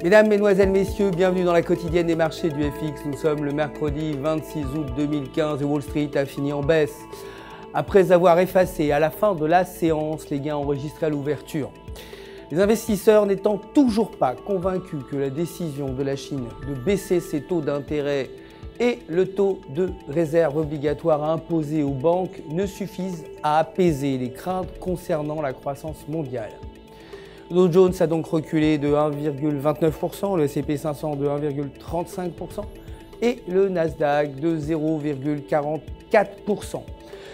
Mesdames, Mesdemoiselles, Messieurs, bienvenue dans la quotidienne des marchés du FX. Nous sommes le mercredi 26 août 2015 et Wall Street a fini en baisse. Après avoir effacé à la fin de la séance les gains enregistrés à l'ouverture. Les investisseurs n'étant toujours pas convaincus que la décision de la Chine de baisser ses taux d'intérêt et le taux de réserve obligatoire à imposer aux banques ne suffisent à apaiser les craintes concernant la croissance mondiale. Le Dow Jones a donc reculé de 1,29%, le S&P 500 de 1,35% et le Nasdaq de 0,44%.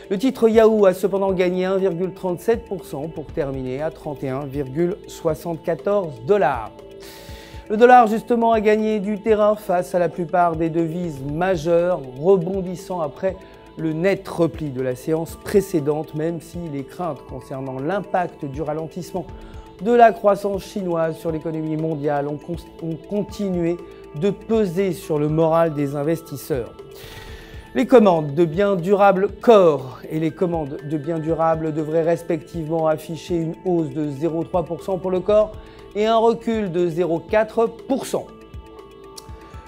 Le titre Yahoo a cependant gagné 1,37% pour terminer à 31,74 $. Le dollar justement a gagné du terrain face à la plupart des devises majeures, rebondissant après le net repli de la séance précédente, même si les craintes concernant l'impact du ralentissement de la croissance chinoise sur l'économie mondiale ont continué de peser sur le moral des investisseurs. Les commandes de biens durables Core et les commandes de biens durables devraient respectivement afficher une hausse de 0,3% pour le Core et un recul de 0,4%.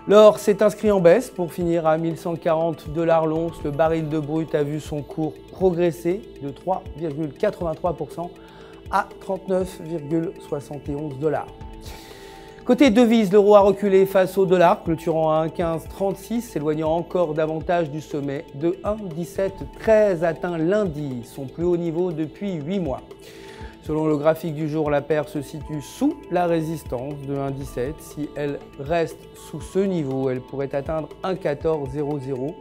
L'or s'est inscrit en baisse pour finir à 1140 $ l'once. Le baril de brut a vu son cours progresser de 3,83% à 39,71 $. Côté devises, l'euro a reculé face au dollar, clôturant à 1,1536, s'éloignant encore davantage du sommet de 1,1713 atteint lundi, son plus haut niveau depuis 8 mois. Selon le graphique du jour, la paire se situe sous la résistance de 1,17. Si elle reste sous ce niveau, elle pourrait atteindre 1,1400.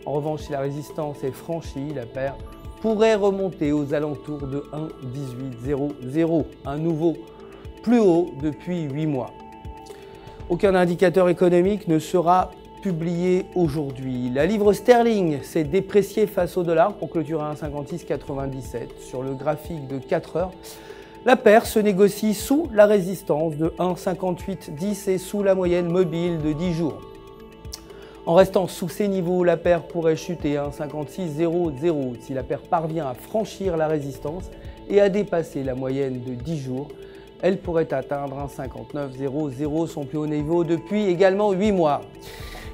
En revanche, si la résistance est franchie, la paire pourrait remonter aux alentours de 1,1800, un nouveau plus haut depuis 8 mois. Aucun indicateur économique ne sera publié aujourd'hui. La livre sterling s'est dépréciée face au dollar pour clôturer à 1,5697. Sur le graphique de 4 heures, la paire se négocie sous la résistance de 1,5810 et sous la moyenne mobile de 10 jours. En restant sous ces niveaux, la paire pourrait chuter à 1,5600. Si la paire parvient à franchir la résistance et à dépasser la moyenne de 10 jours, elle pourrait atteindre 1,5900, son plus haut niveau depuis également 8 mois.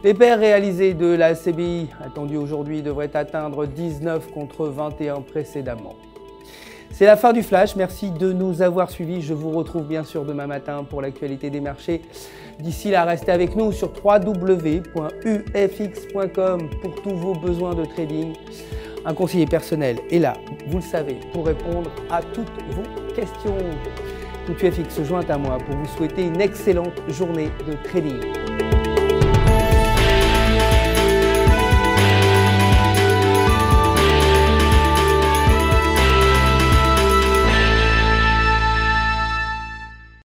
Les paires réalisées de la CBI attendues aujourd'hui devraient atteindre 19 contre 21 précédemment. C'est la fin du flash, merci de nous avoir suivis. Je vous retrouve bien sûr demain matin pour l'actualité des marchés. D'ici là, restez avec nous sur www.ufx.com pour tous vos besoins de trading. Un conseiller personnel est là, vous le savez, pour répondre à toutes vos questions. Tout UFX se joint à moi pour vous souhaiter une excellente journée de trading.